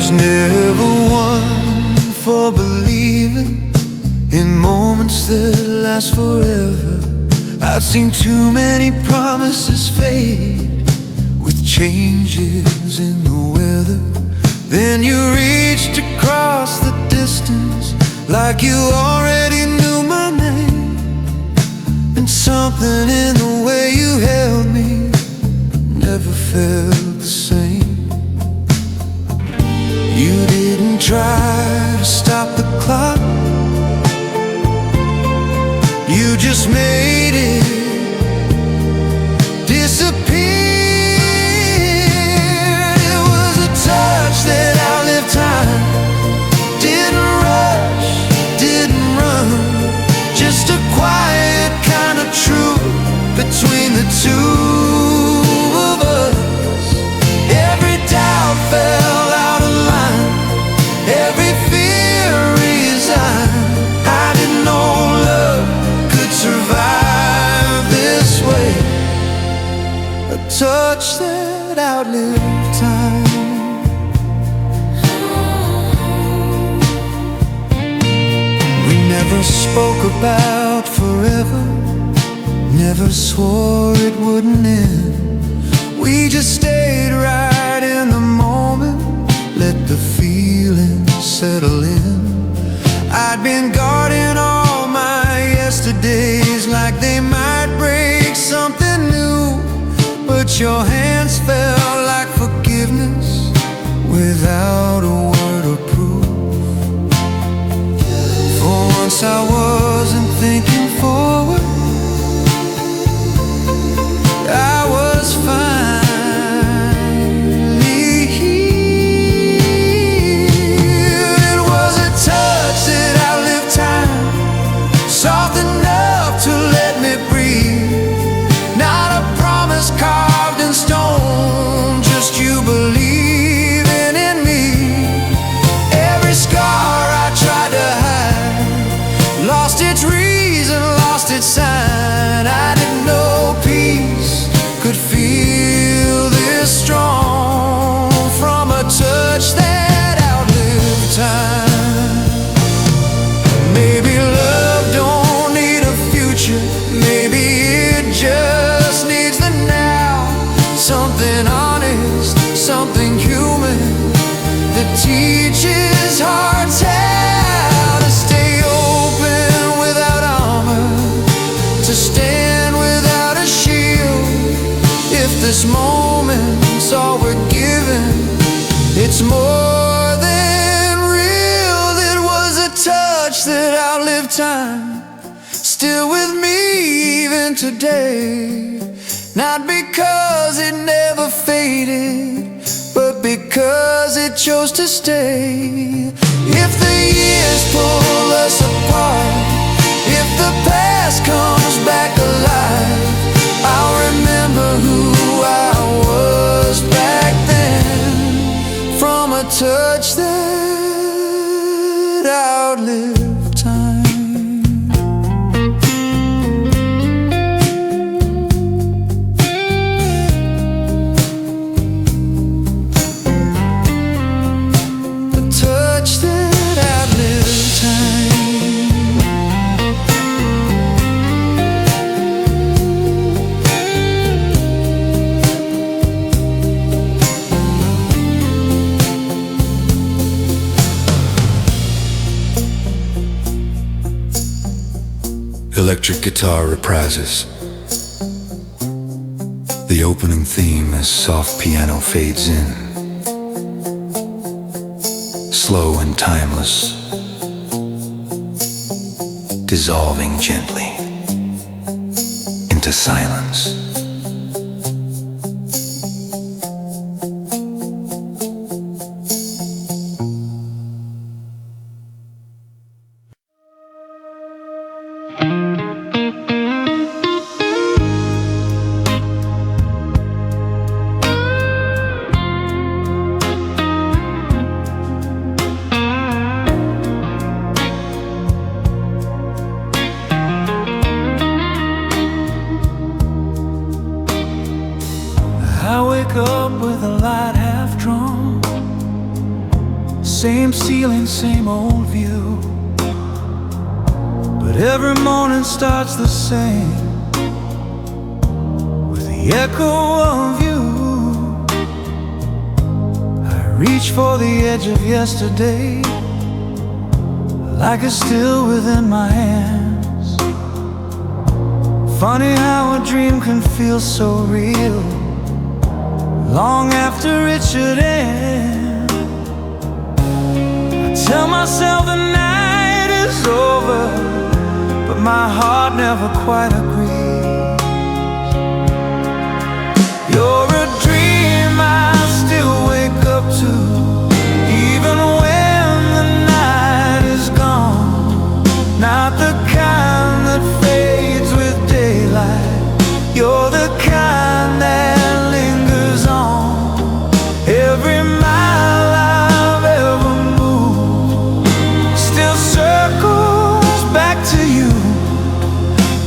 was never one for believing in moments that last forever. I've seen too many promises fade with changes in the weather. Then you reached across the distance like you already knew my name. And something in the way you held me never felt the same. You didn't try to stop the clock, you just made it disappear. It was a touch that outlived time. Didn't rush, didn't run, just a quiet kind of truth between the two of us. Every doubt fell out of line, every fear resigned. I didn't know love could survive this way. A touch that outlived time. We never spoke about forever, never swore it wouldn't end. We just stayed right in the moment, let the feeling settle in. I'd been guarding all my yesterdays like they might break something new, but your hands felt like forgiveness without a word of proof. For once I wasn't thinking forward, I was finally here. It was a touch that outlived time, soft enough to let me breathe. Not a promise carved in stone, just you believing in me. Every scar I tried to hide lost its reason, lost its sign. I didn't know peace could feel this strong from a touch that outlived time. Maybe love don't need a future, maybe it just needs the now. Something honest, something human that teaches hearts how to stay open without armor, to stand without a shield. If this moment's all we're given, it's more than real. It was a touch that outlived time, still with me even today. Not because it never faded, but because it chose to stay. If the years pull us apart, if the past comes back alive, I'll remember who I was back then, from a touch that outlived time. A touch that outlived time. Electric guitar reprises. The opening theme as soft piano fades in, slow and timeless, dissolving gently into silence. I wake up with a light half drawn, same ceiling, same old view. But every morning starts the same, with the echo of you. I reach for the edge of yesterday, like it's still within my hands. Funny how a dream can feel so real long after it should end. I tell myself the night is over, but my heart never quite agrees. You're a dream I still wake up to, even when the night is gone. Not the kind that fades with daylight, you're the kind that lingers on. Every mile I've ever moved still circles back to you.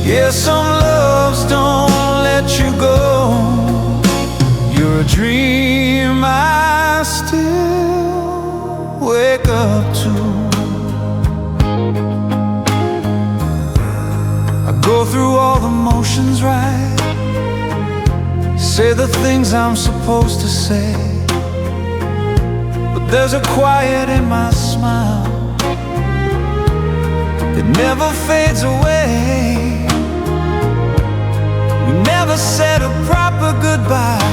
Yeah, some loves don't let you go. You're a dream I still wake up to. I go through all the motions right, say the things I'm supposed to say, but there's a quiet in my smile that never fades away. We never said a proper goodbye,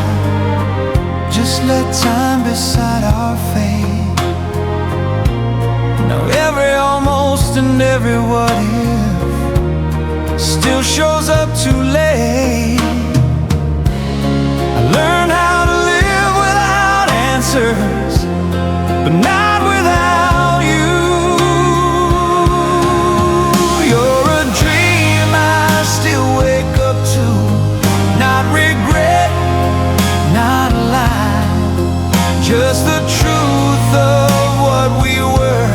just let time decide our fate. Now every almost and every what if still shows up too late. I learned how to live without answers, but not without you. You're a dream I still wake up to, not regret, not a lie, just the truth of what we were,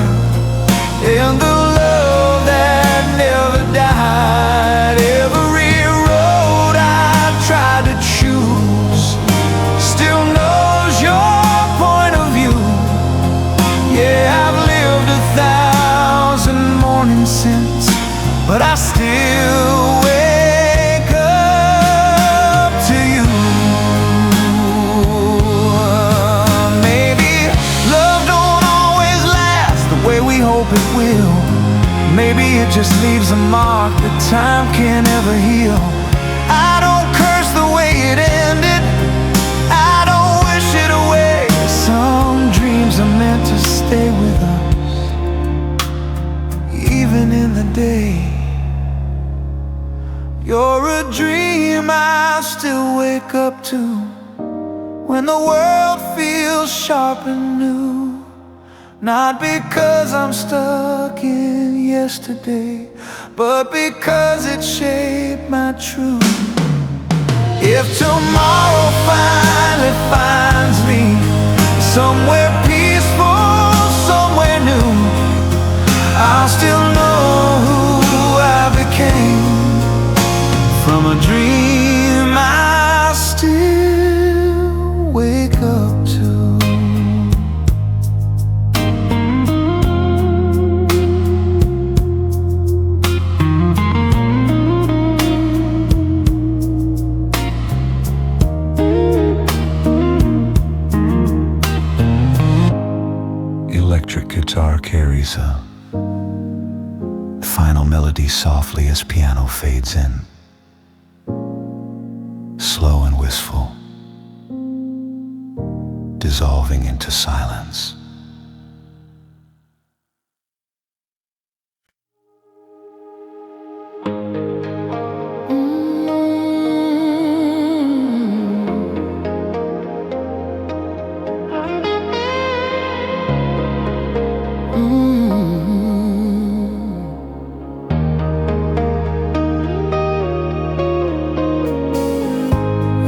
and the love that never died. Every road I tried to choose still knows your point of view. Yeah, I've lived 1,000 mornings since, but I still wake up to you. Maybe love don't always last the way we hope it will. Maybe it just leaves a mark that time can't ever heal. I don't curse the way it ended, I don't wish it away. Some dreams are meant to stay with us, even in the day. You're a dream I still wake up to, when the world feels sharp and new. Not because I'm stuck in yesterday, but because it shaped my truth. If tomorrow finally finds me somewhere peaceful, somewhere new, I'll still know who I became from a dream I still wake up to. Electric guitar carries a final melody softly as piano fades in, slow and wistful, dissolving into silence.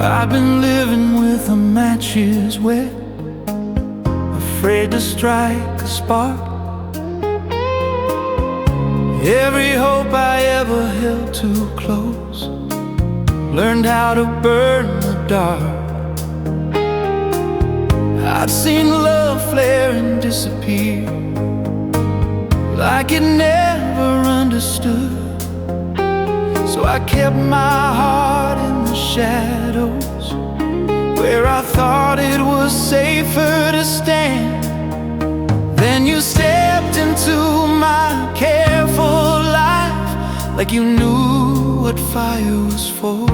I've been living with the matches wet, afraid to strike a spark. Every hope I ever held too close, learned how to burn the dark. I'd seen love flare and disappear, like it never understood. So I kept my heart in the shadows, where I thought it was safer to stand. Then you stepped into my careful life, like you knew what fire was for.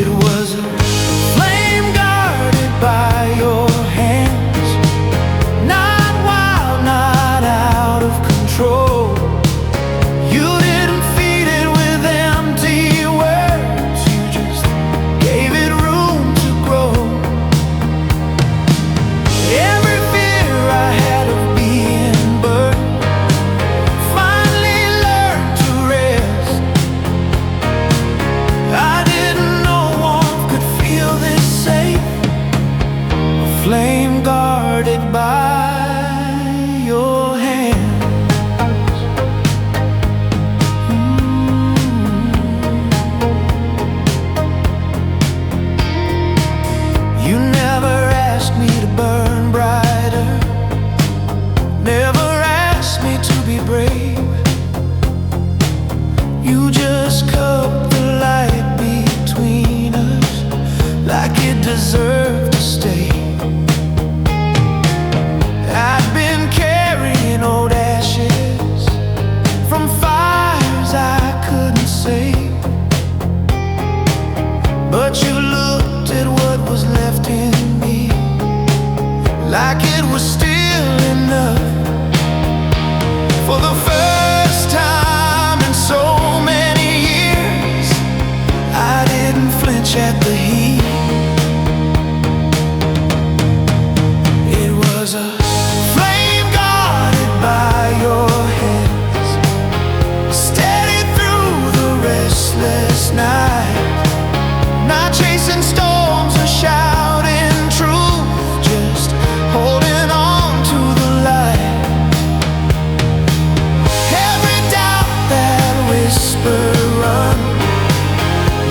It was a flame guarded by your hands, not wild, not out of control. You didn't feed it with empty words, you just gave it room to grow. Every fear I had of being burned finally learned to rest. I didn't know warmth could feel this safe, a flame guarded by your hand. You never asked me to burn brighter, never asked me to be brave. You just cupped the light between us, like it deserved to stay. I'd been carrying old ashes from fires I couldn't save, but you looked at what was left in me, like it was still enough. For the first time in so many years, I didn't flinch at the heat. It was a flame guarded by your hands, steady through the restless night, not chasing storms or shouting truth, just holding on to the light. Every doubt that whisper run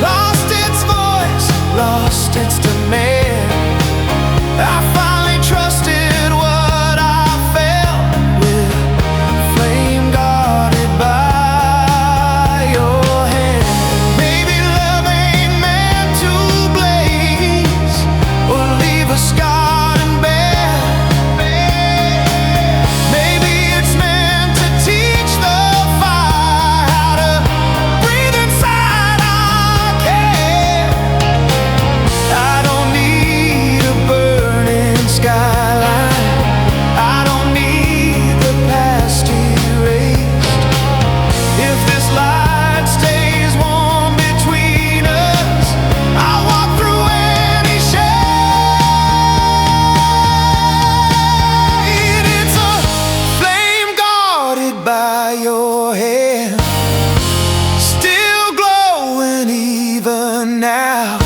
lost its voice, lost its demand. I finally trusted what I felt, with flame guarded by your hand. Maybe love ain't meant to blaze or leave us scarred and bare. Maybe it's meant to teach the fire how to breathe inside our care. I don't need a burning skyline, I don't need the past erased. If this light stays warm between us, I'll walk through any shade. It's a flame guarded by your hand, still glowing even now,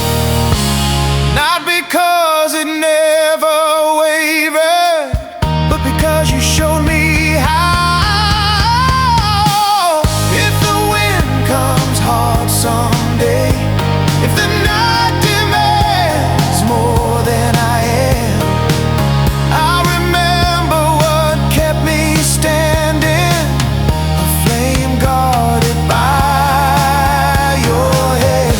not because it never wavered, but because you showed me how. If the wind comes hard someday, if the night demands more than I am, I'll remember what kept me standing, a flame guarded by your hand.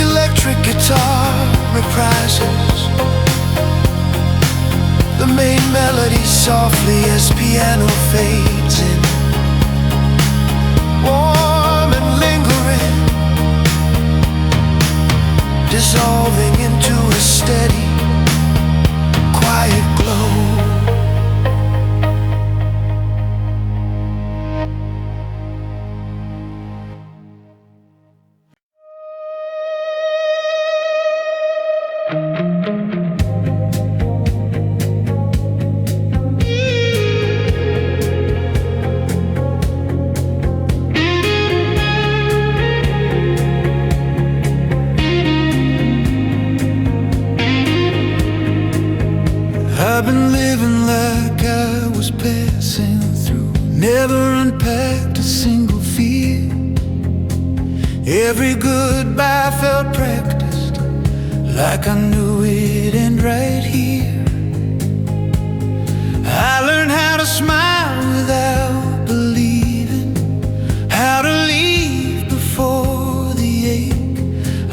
Electric guitar reprises the main melody softly as piano fades in, warm and lingering, dissolving into a steady, quiet glow. Every goodbye felt practiced, like I knew it'd end right here. I learned how to smile without believing, how to leave before the ache.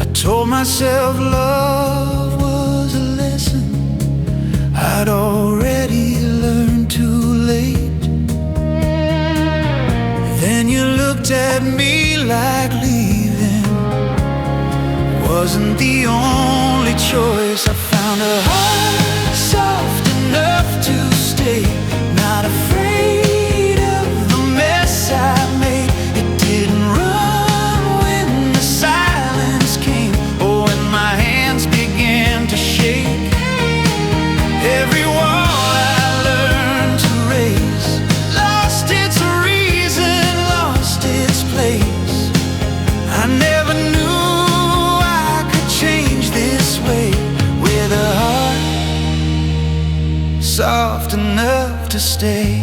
I told myself love was a lesson I'd already learned too late. Then you looked at me like leaving wasn't the only choice. I found a heart soft enough to stay, not afraid of the mess I made. It didn't run when the silence came, or when my hands began to shake. Every wall I learned to raise lost its reason, lost its place. I never knew I could change this way, with a heart soft enough to stay.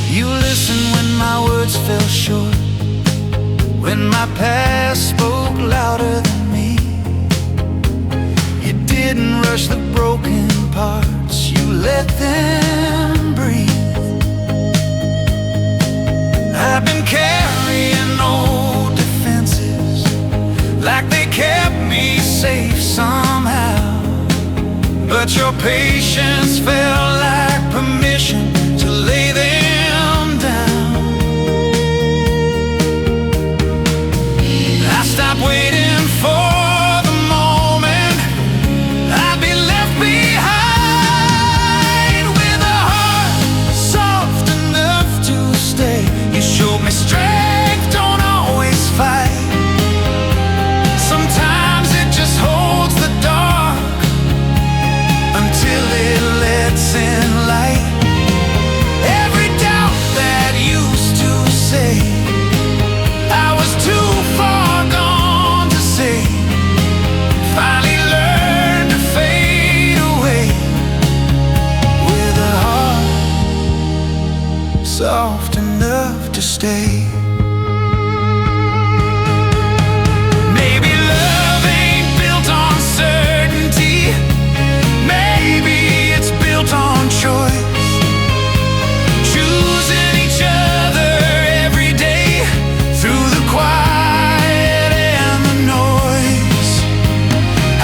You listened when my words fell short, when my past spoke louder than me. You didn't rush the broken parts, you let them breathe. I've been carrying old defenses, like they kept me safe somehow. But your patience felt like permission to lay them down. I stopped waiting for the moment I'd be left behind, with a heart soft enough to stay. You showed me strength don't always fight. Sometimes it just holds the dark until it lets in light. Every doubt that used to say I was too far gone to say, finally learned to fade away, with a heart soft enough to stay. Maybe love ain't built on certainty, maybe it's built on choice. Choosing each other every day, through the quiet and the noise. I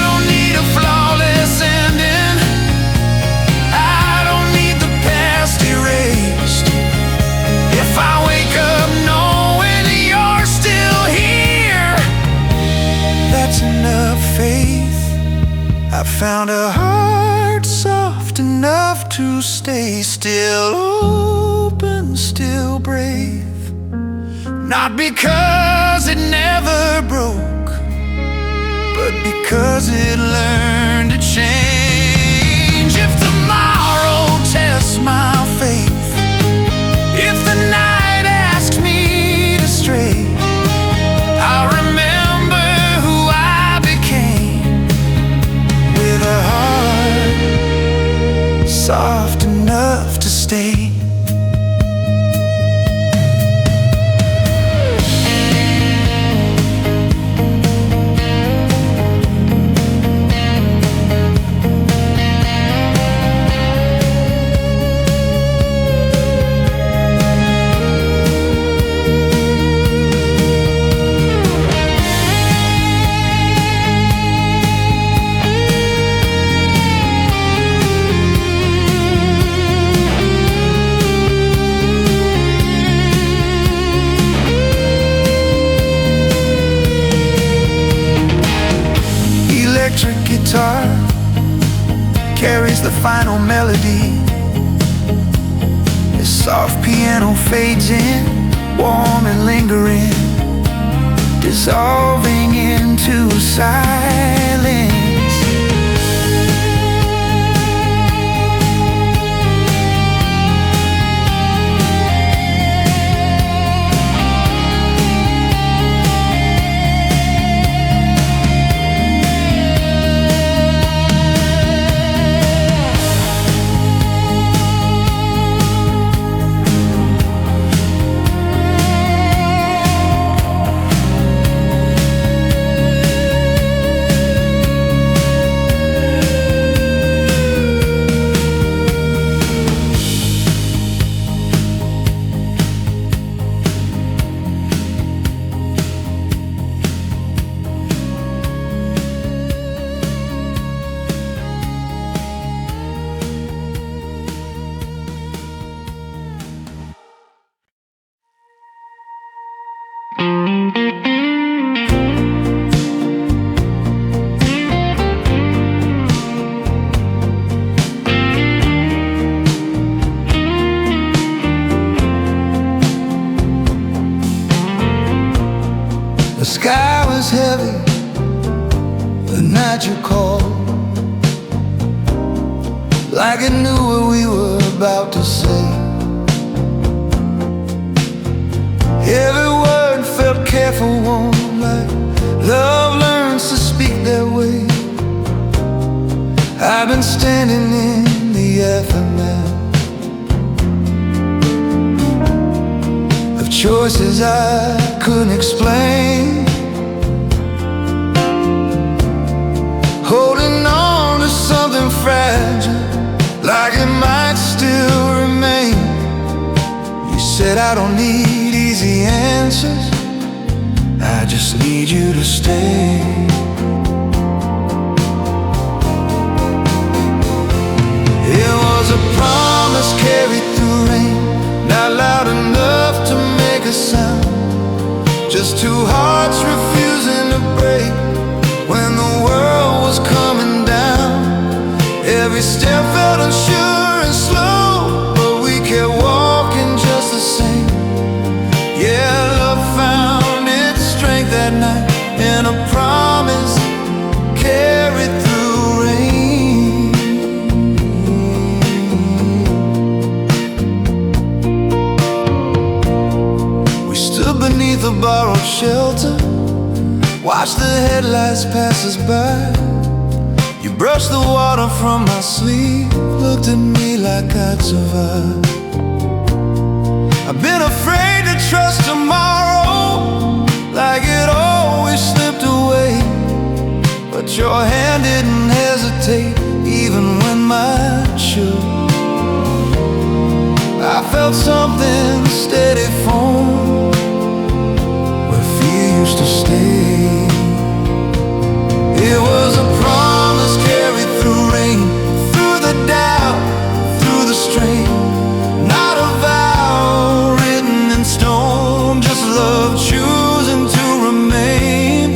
don't need a flawless ending, I don't need the past erased. If I wake up knowing you're still here, that's enough faith. I found a heart soft enough to stay, still open, still brave. Not because it never broke, but because it learned to change. If tomorrow tests my faith, if the night asks me to stray, I'll remember who I became, with a heart soft enough to stay. Electric guitar carries the final melody. The soft piano fades in, warm and lingering, dissolving into silence. sky was heavy the night you called, like it knew what we were about to say. Every word felt careful, warm, like love learns to speak that way. I've been standing in the aftermath of choices I couldn't explain, holding on to something fragile, like it might still remain. You said I don't need easy answers, I just need you to stay. It was a promise carried through rain, not loud enough to make a sound, just two hearts refusing to break when the world was coming down. Every step felt unsure and slow, but we kept walking just the same. Yeah, love found its strength that night in a promise carried through rain. We stood beneath a borrowed shelter, watched the headlights pass us by. You brushed the water from my sleeve, looked at me like I'd survive. I've been afraid to trust tomorrow, like it always slipped away, but your hand didn't hesitate, even when mine should. I felt something steady form where fear used to stay. It was a promise carried through rain, through the doubt, through the strain. Not a vow written in stone, just love choosing to remain.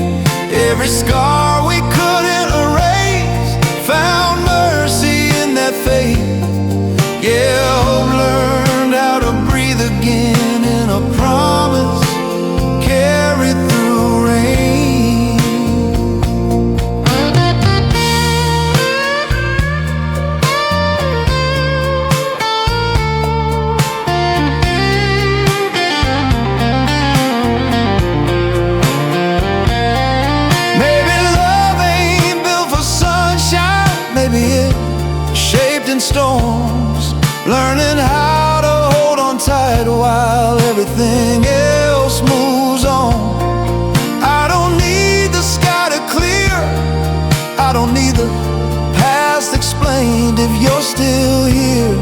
Every scar we couldn't erase found mercy in that faith. Yeah, hope learned how to breathe again in a promise carried through rain. Maybe love ain't built for sunshine, maybe it shaped in storms, learning how to hold on tight while everything else moves on. I don't need the sky to clear, I don't need the past explained if you're still here.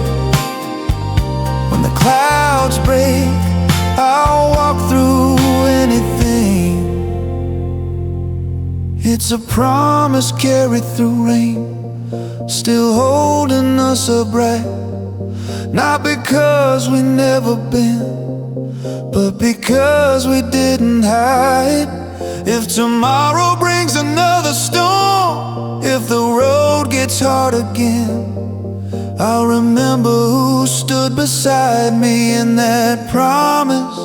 When the clouds break, I'll walk through anything. It's a promise carried through rain, still holding us upright. Not because we never been, but because we didn't hide. If tomorrow brings another storm, if the road gets hard again, I'll remember who stood beside me in that promise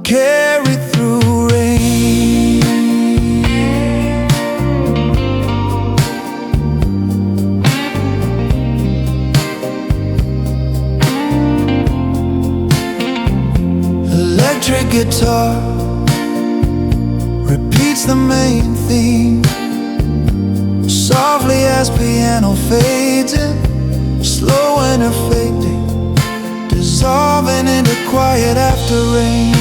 carried through rain. Electric guitar repeats the main theme, softly as piano fades in, slow and fading, dissolving into quiet after rain.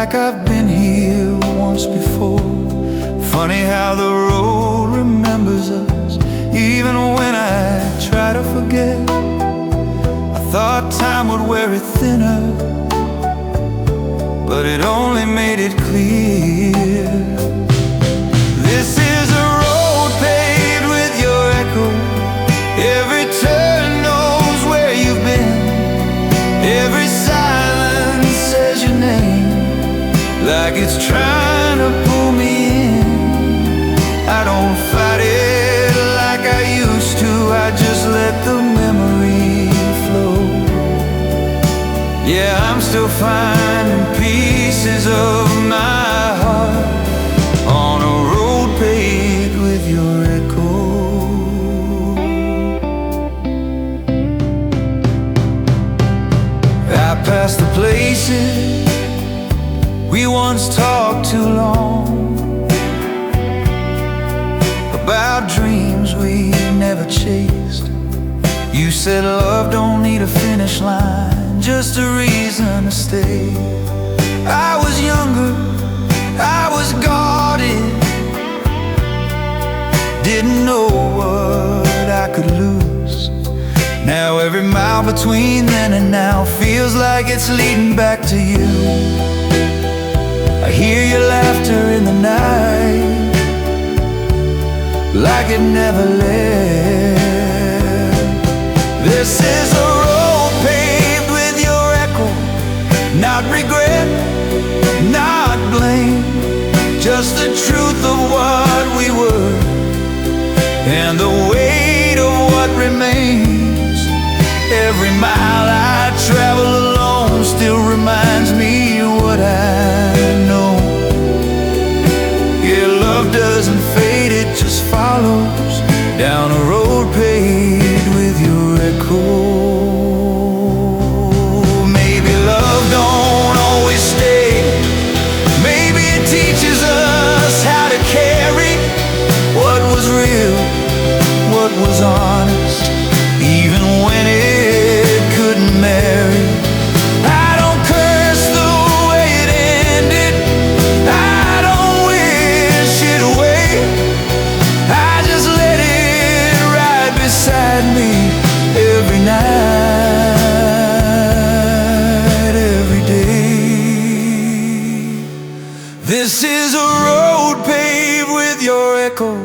like I've been here once before. Funny how the road remembers us, even when I try to forget. I thought time would wear it thinner, but it only made it clear. This is a road paved with your echo. Every turn knows where you've been. Every silence says your name, like it's trying to pull me in. I don't fight it like I used to, I just let the memory flow. Yeah, I'm still finding pieces of my heart on a road paved with your echo. I pass the places we once talked too long, about dreams we never chased. You said love don't need a finish line, just a reason to stay. I was younger, I was guarded, didn't know what I could lose. Now every mile between then and now feels like it's leading back to you. I hear your laughter in the night, like it never left. This is a road paved with your echo, not regret, not blame, just the truth of what we were, and the weight of what remains. Every mile I travel alone still reminds me what I know. Yeah, love doesn't fade, it just follows down a road paved with your echo. Maybe love don't always stay, maybe it teaches us how to carry what was real, what was honest, even when it couldn't marry. I don't curse the way it ended, I don't wish it away, I just let it ride beside me every night, every day. This is a road paved with your echo,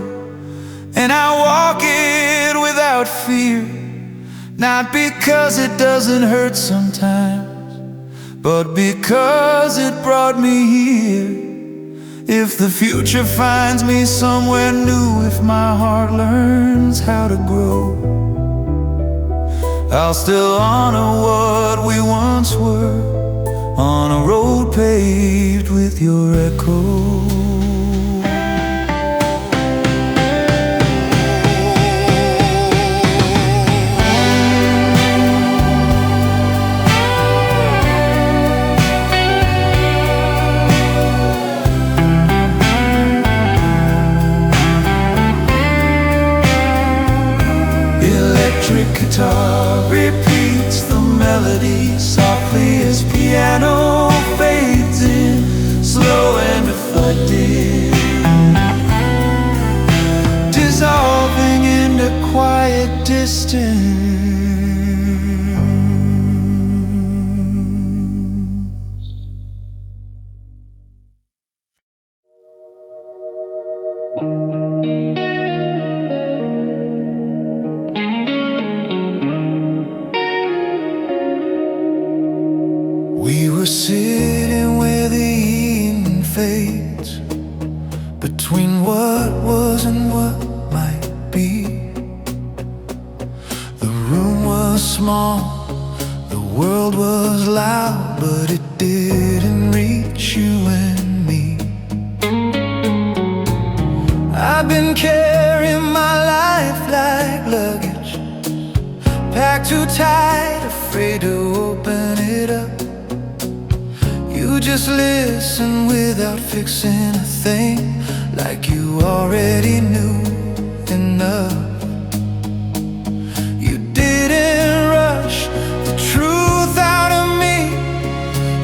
and I walk it without fear. Not because it doesn't hurt sometimes, but because it brought me here. If the future finds me somewhere new, if my heart learns how to grow, I'll still honor what we once were, on a road paved with your echo. Electric guitar repeats the melody softly as piano fades in, slow and reflective, dissolving into quiet distance. We were sitting where the evening fades, between what was and what might be. The room was small, the world was loud, but it didn't reach you and me. I've been carrying my life like luggage, packed too tight, afraid to open it up. You just listen without fixing a thing, like you already knew enough. You didn't rush the truth out of me,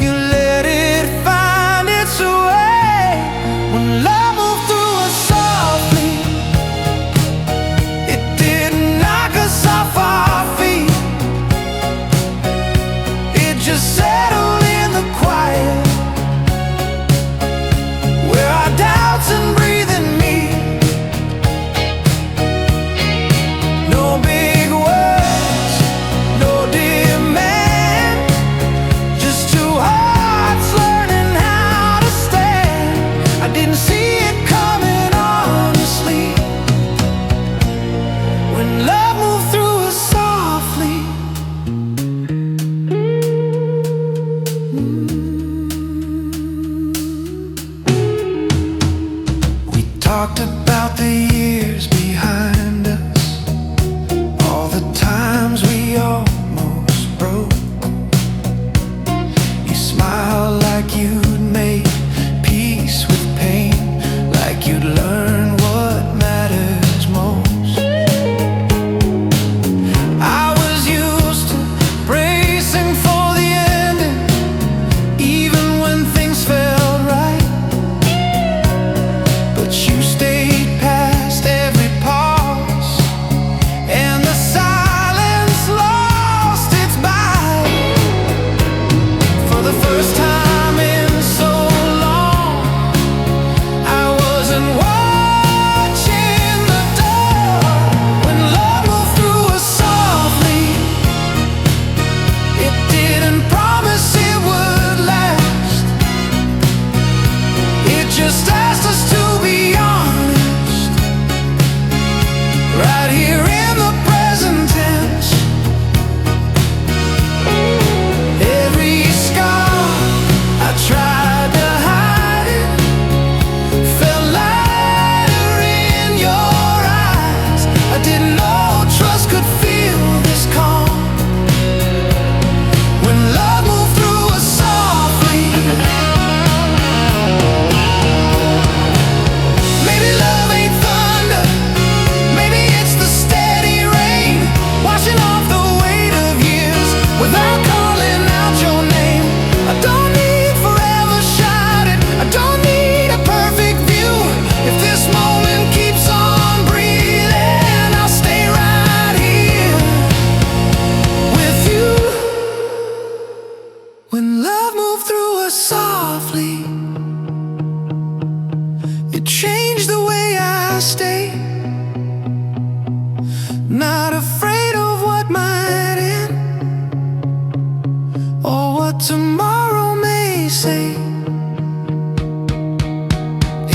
you let it find talked about the years behind us, all the times we almost broke. You smiled like you'd made peace with pain, like you'd learned what matters most. I was used to bracing for the ending, even when things felt right. But you stayed past every pause, and the silence lost its bite. For the first time in so long, I wasn't watching the door. When love moved through us softly, it didn't promise it would last. It just asked us to be honest, right here in the present tense. Every scar I tried to hide it felt lighter in your eyes. I didn't know trust could feel this calm. When love moved through us softly, maybe love ain't thunder, maybe it's the steady rain, washing off the weight of years without calling out your name. I don't need forever shouted, I don't need a perfect view. If this moment keeps on breathing, I'll stay right here with you. When love moved through us softly, it changed the way I stay. Not afraid of what might end, or what tomorrow may say.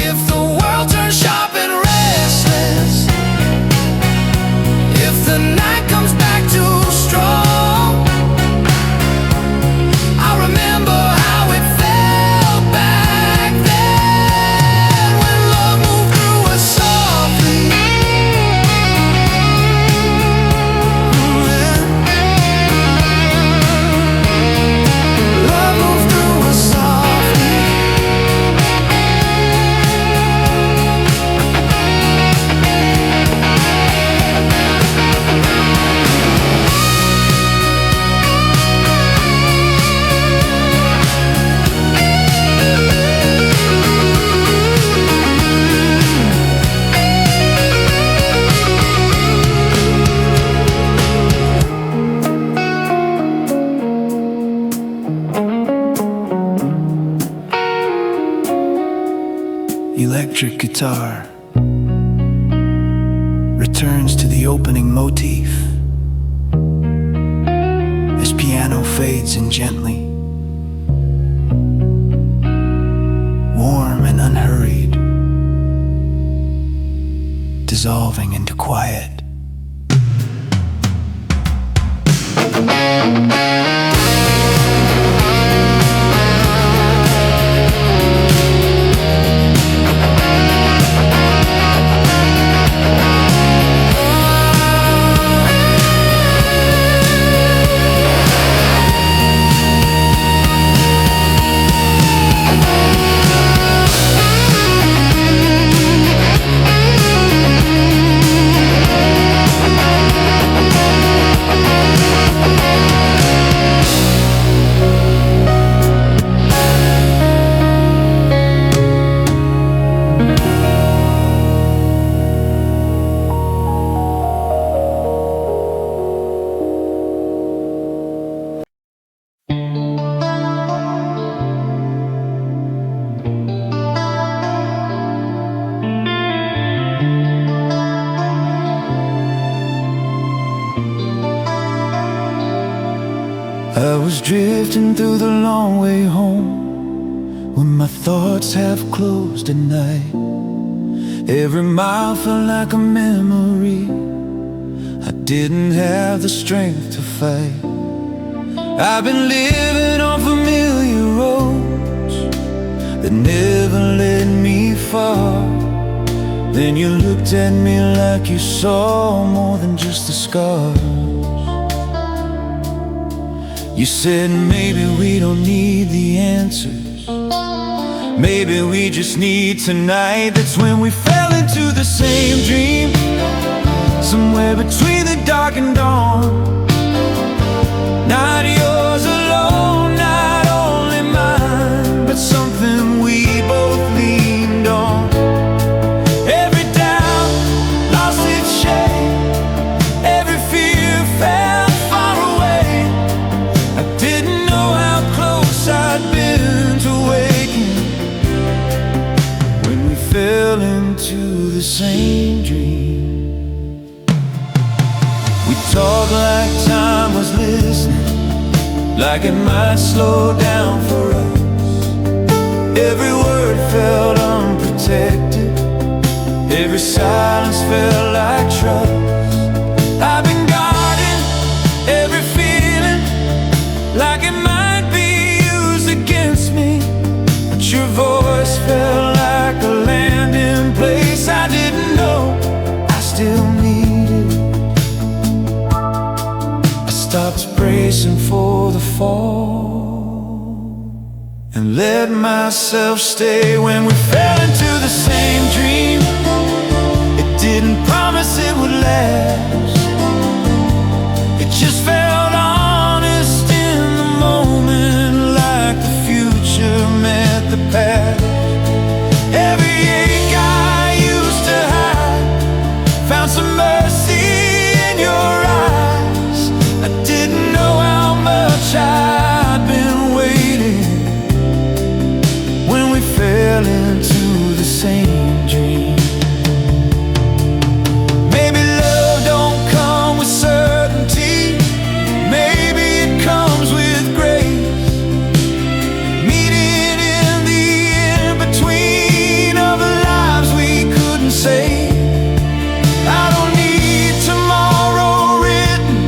If the world turns sharp and restless, if the night comes back too strong, I remember how it felt back then, when love moved through us softly. Love moved through us softly. Electric guitar returns to the opening motif as piano fades in gently, warm and unhurried, dissolving into quiet. I was drifting through the long way home, when my thoughts half closed at night. Every mile felt like a memory. I didn't have the strength to fight. I've been living on familiar roads that never led me far. Then you looked at me like you saw more than just the scars. You said maybe we don't need the answers, maybe we just need tonight. That's when we fell into the same dream, somewhere between the dark and dawn. Not yours alone, not only mine, but something we both leaned on. Every doubt lost its shape, every fear fell far away. I didn't know how close I'd been to waking when we fell into the same dream. We talked like time was listening, like it might slow down for us. Every word felt unprotected, every silence felt like trust. I've been guarding every feeling, like it might be used against me. But your voice felt like a landing place I didn't know I still needed. I stopped bracing for the fall and let myself stay when we fell into the same dream. It didn't promise it would last, it just felt honest in the moment, like the future met the past. Every ache I used to hide found some mercy in your eyes. I didn't know how much I'd been waiting when we fell into the same dream. Maybe love don't come with certainty, maybe it comes with grace, meeting in the in-between of the lives we couldn't save. I don't need tomorrow written,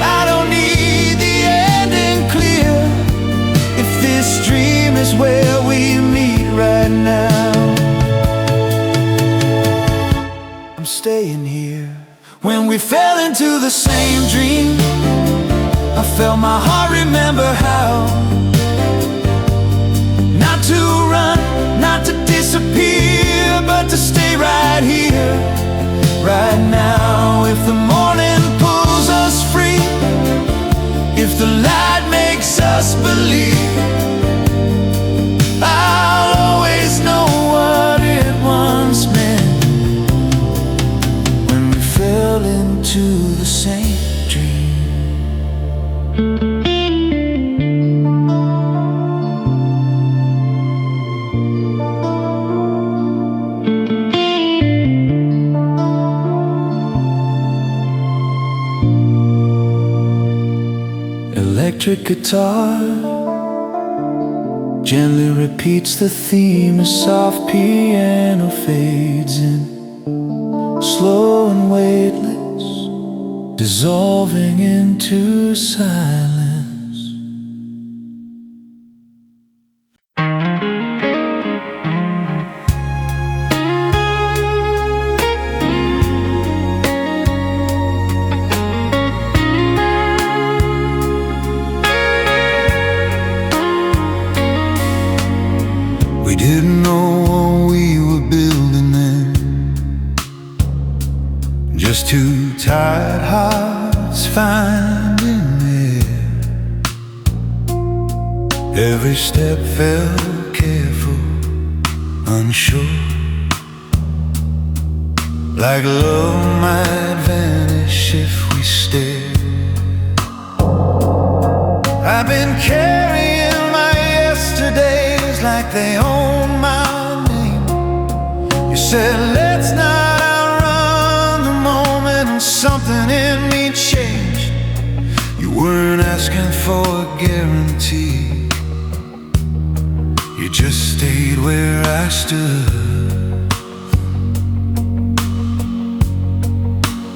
I don't need the ending clear. If this dream is where we meet right now, I'm staying here. When we fell into the same dream, I felt my heart remember how not to run, not to disappear, but to stay right here, right now. If the morning pulls us free, if the light makes us believe, I'll always know what it once meant when we fell into the same dream. Electric guitar gently repeats the theme, a soft piano fades in, slow and weightless, dissolving into silence. We didn't know what we were building then, just two tired hearts finding air. Every step felt careful, unsure, like love might vanish if we stared. I've been carrying my yesterdays like they own my name. You said let's not outrun the moment, and something in me changed. You weren't asking for a guarantee, you just stayed where I stood.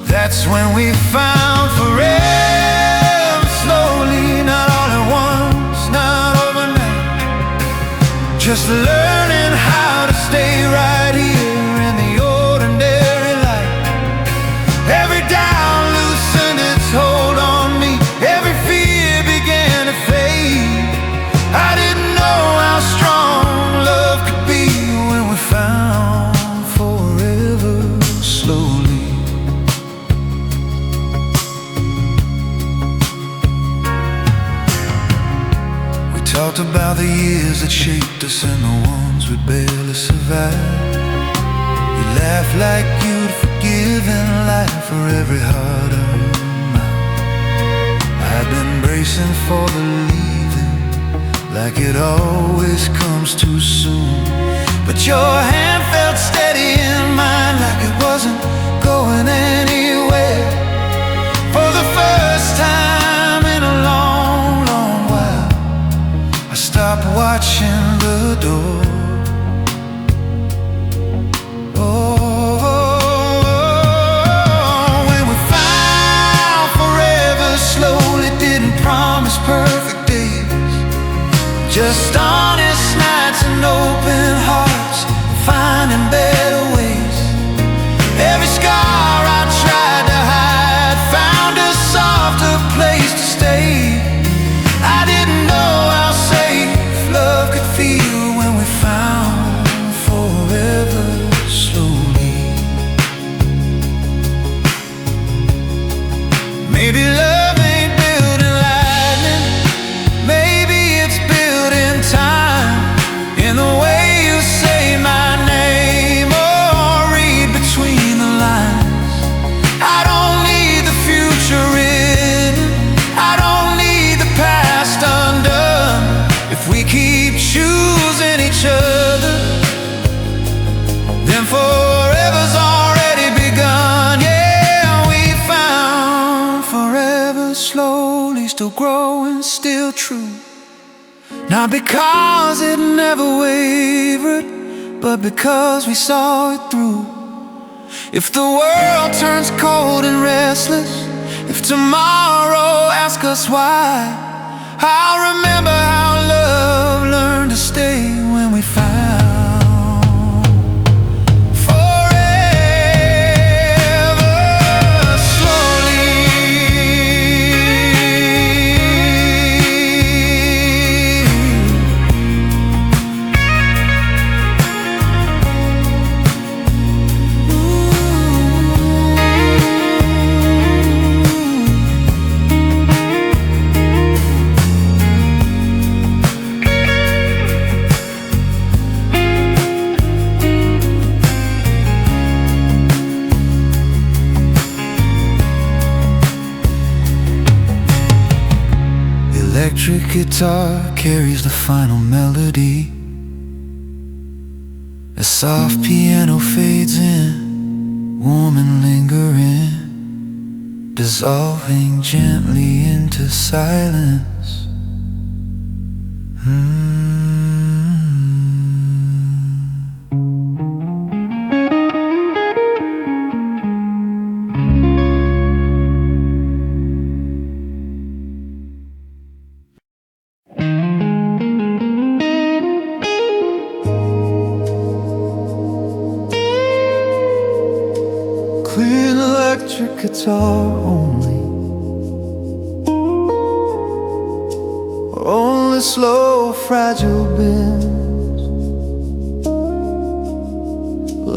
That's when we found forever, slowly, not all at once, not overnight. Just learning how to stay right here in the years that shaped us and the ones we barely survived. You laugh like you'd forgiven life for every hard-earned mile. I've been bracing for the leaving, like it always comes too soon. But your hand felt steady in mine, like it wasn't going anywhere. For the first time in a long, long while, I stopped watching the door. When we found forever slowly didn't promise perfect days, just honest nights and open hearts, finding better ways. Every scar I tried to hide found a softer place to stay. I didn't know how safe love could feel when we found forever slowly. Maybe love ain't built in lightning, maybe it's built in time, in the way you say my name or read between the lines. I don't need the future written, I don't need the past undone. If we keep choosing each other, then forever's already begun. Yeah, we found forever slowly, still growing, still true. Not because it never wavered, but because we saw it through. If the world turns cold and restless, if tomorrow asks us why, I'll remember how love learned to stay when we found forever slowly. Electric guitar carries the final melody. A soft piano fades in, warm and lingering, dissolving gently into silence. Clean electric guitar only, only slow, fragile bends,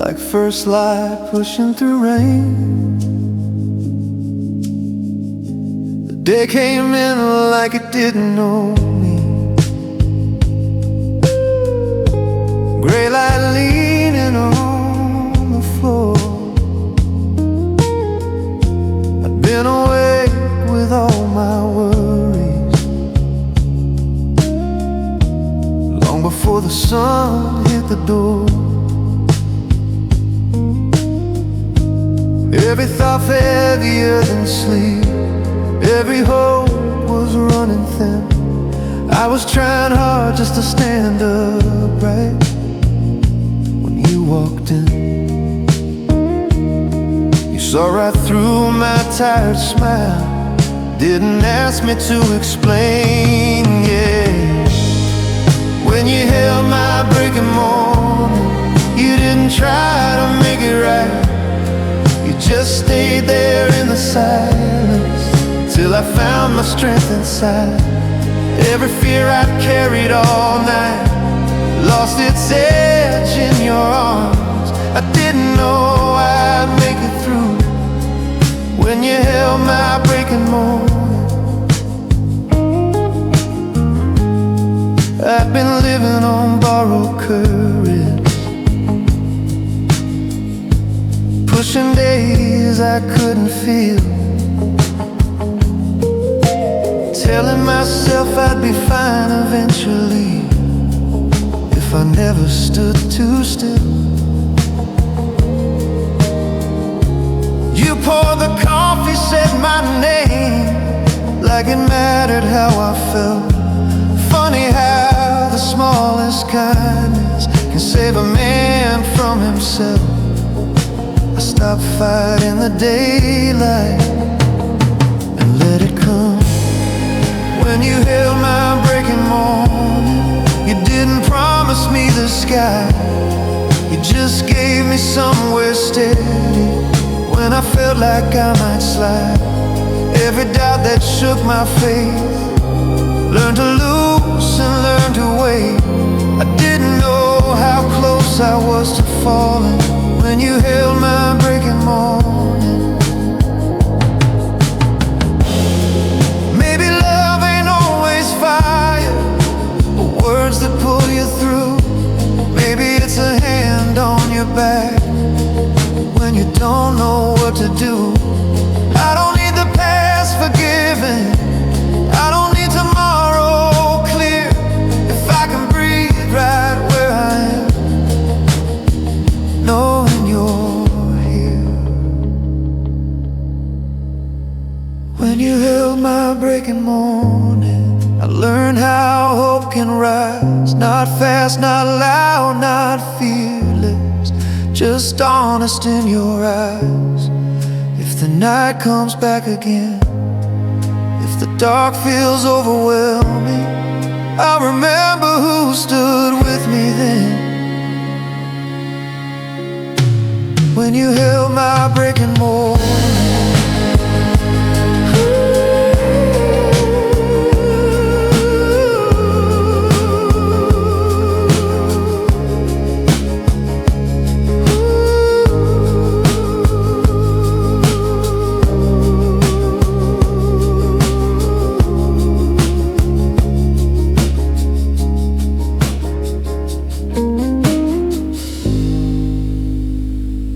like first light pushing through rain. The day came in like it didn't know me. Gray light leaning on the floor. Been awake with all my worries long before the sun hit the door. Every thought heavier than sleep, every hope was running thin. I was trying hard just to stand upright when you walked in. Saw right through my tired smile, didn't ask me to explain, yeah. When you held my breaking morning, you didn't try to make it right. You just stayed there in the silence till I found my strength inside. Every fear I'd carried all night lost its edge in your arms. I didn't know I'd make it through when you held my breaking morning. I'd been living on borrowed courage, pushing days I couldn't feel, telling myself I'd be fine eventually if I never stood too still. You poured the coffee, said my name like it mattered how I felt. Funny how the smallest kindness can save a man from himself. I stopped fighting the daylight and let it come. When you held my breaking morning, you didn't promise me the sky. You just gave me somewhere steady when I felt like I might slide. Every doubt that shook my faith, learned to lose and learn to wait. I didn't know how close I was to falling when you held my breaking morning. Maybe love ain't always fire, but words that pull you through. Maybe it's a hand on your back when you don't know what to do. I don't need the past forgiven, I don't need tomorrow clear, if I can breathe right where I am, knowing you're here. When you held my breaking morning, I learned how hope can rise, not fast, not loud, not fearless, just honest in your eyes. If the night comes back again, if the dark feels overwhelming, I'll remember who stood with me then. When you held my breaking morning.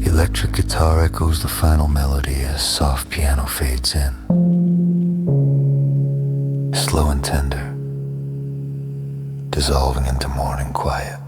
Electric guitar echoes the final melody as soft piano fades in, slow and tender, dissolving into morning quiet.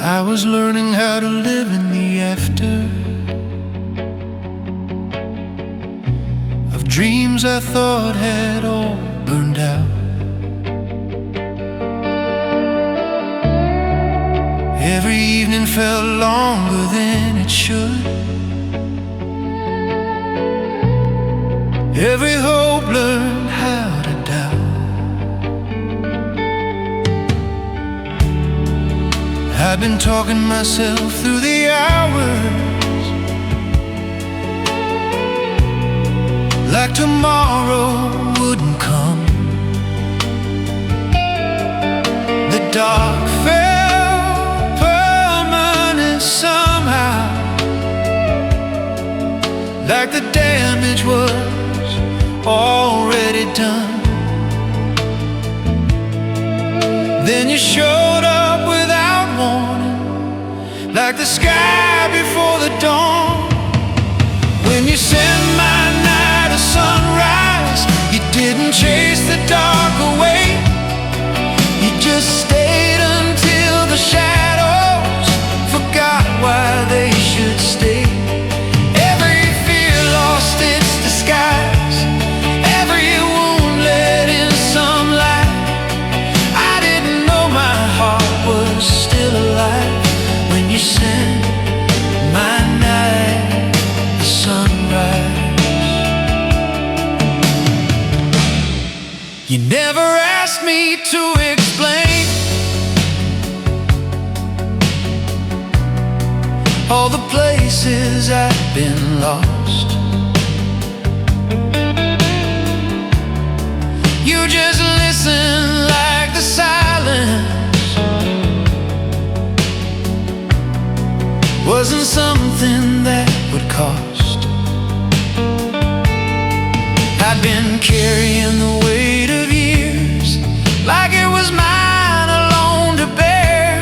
I was learning how to live in the after of dreams I thought had all burned out. Every evening felt longer than it should. Every hope learned how to doubt. I've been talking myself through the hours, like tomorrow wouldn't come. The dark felt permanent somehow, like the damage was already done. Then you showed up without warning, like the sky before the dawn. When you sent my night a sunrise, you didn't chase the dark away. You just stayed until the shadows forgot why they should stay. Every fear lost its disguise, every wound let in some light. I didn't know my heart was still alive when you sent my night a sunrise. You never asked me to explain all the places I've been lost. You just listen like the silence wasn't something that would cost. I'd been carrying the weight of years like it was mine alone to bear,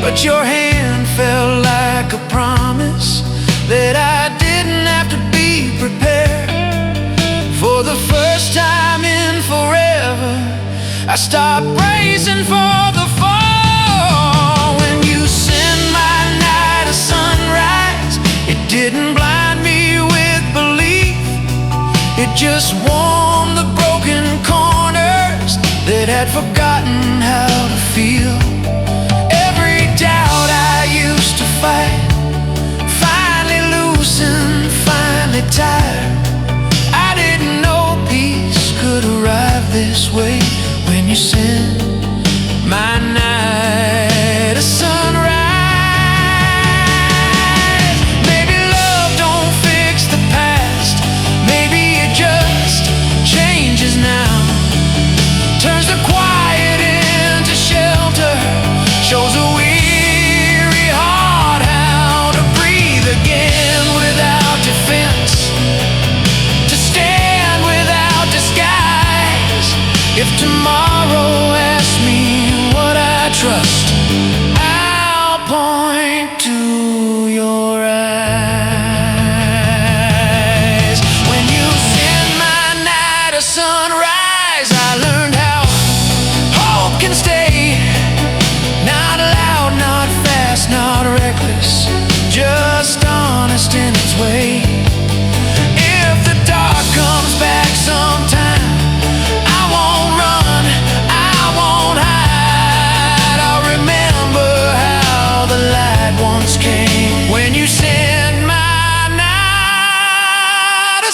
but your hand felt like a promise that I didn't have to be prepared. For the first time in forever, I stopped bracing for the fall. When you sent my night a sunrise, it didn't blind me with belief, it just warmed the broken corners that had forgotten how to feel. Every doubt I used to fight finally loosened, finally tired. I didn't know peace could arrive this way when you sent my night a sunrise. Maybe love don't fix the past, maybe it just changes now, turns the quiet into shelter, shows a weary heart how to breathe again without defense, to stand without disguise. If tomorrow asks me what I trust, I'll point to your eyes. When you send my night a sunrise, I learned how hope can stay, not loud, not fast, not reckless, just honest in its way. If the dark comes back sometime, I won't run, I won't hide. I'll remember how the light once came when you sent my night a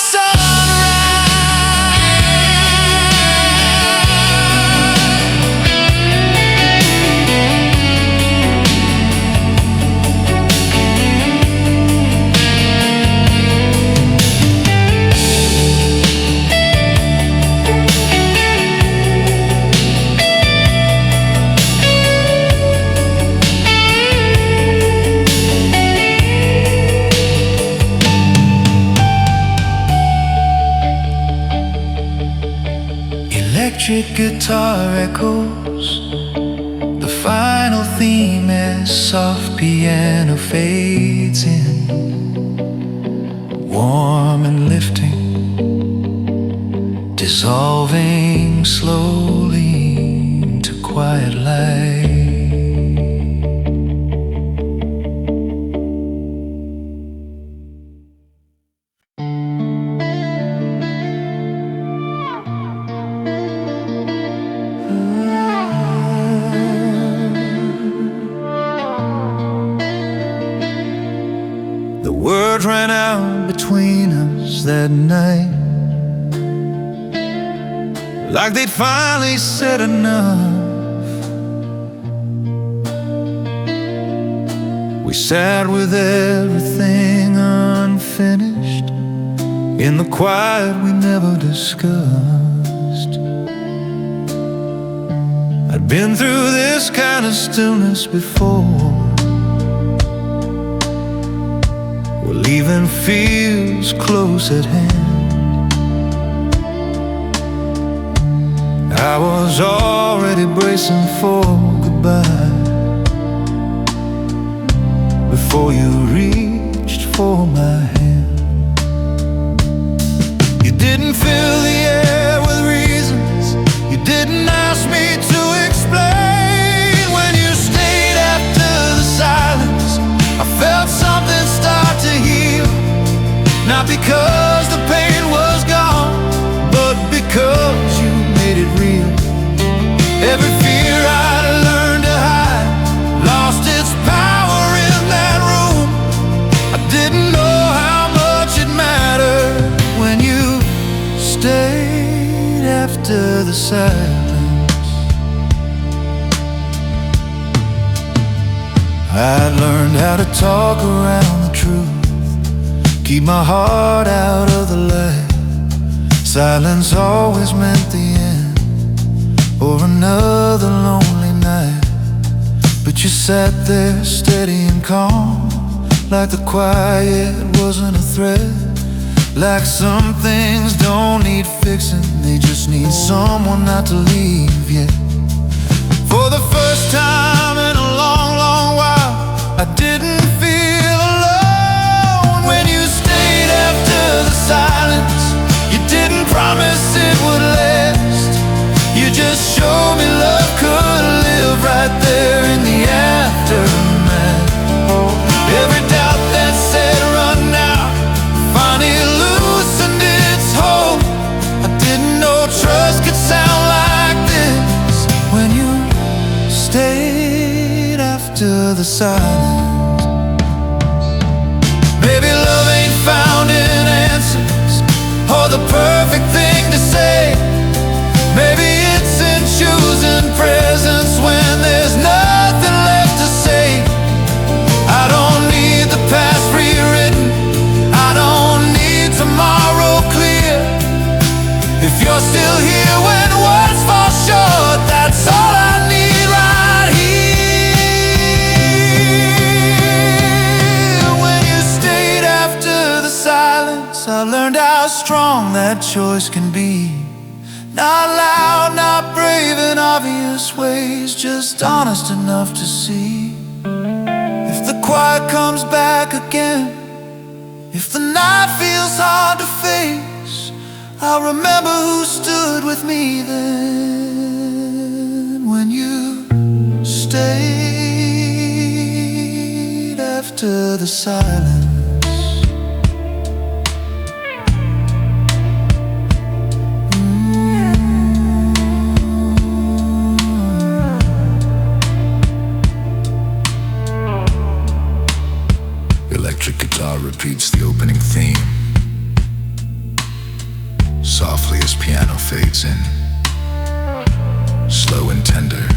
electric guitar echoes, the final theme as soft piano fades in, warm and lifting, dissolving slowly into quiet light. The word ran out between us that night, like they'd finally said enough. We sat with everything unfinished in the quiet we never discussed. I'd been through this kind of stillness before, where leaving feels close at hand. I was already bracing for goodbye before you reached for my hand. You didn't fill the air with reasons, you didn't ask me to explain. When you stayed after the silence, I felt something start to heal. Not because the pain was gone, but because you made it real. Every fear I'd learned to hide lost its power in that room. I didn't know how much it mattered when you stayed after the silence. I learned how to talk around the truth, keep my heart out of the light. Silence always meant the end, or another lonely night. But you sat there steady and calm, like the quiet wasn't a threat. Like some things don't need fixing, they just need someone not to leave yet. For the first time in a long, long while, I didn't feel alone. When you stayed after the silence, you didn't promise it would last. You just showed me love could live right there in the aftermath. Every doubt that said run now finally loosened its hold. I didn't know trust could sound like this when you stayed after the silence. Maybe love ain't found in answers or the perfect thing to say. Maybe it's in choosing presence when there's nothing left to say. I don't need the past rewritten, I don't need tomorrow clear. If you're still here when words fall short, that's all I need right here. When you stayed after the silence, I learned how strong that choice can be. Not loud, not brave in obvious ways, just honest enough to see. If the quiet comes back again, if the night feels hard to face, I'll remember who stood with me then. When you stayed after the silence. Electric guitar repeats the opening theme softly as piano fades in, slow and tender.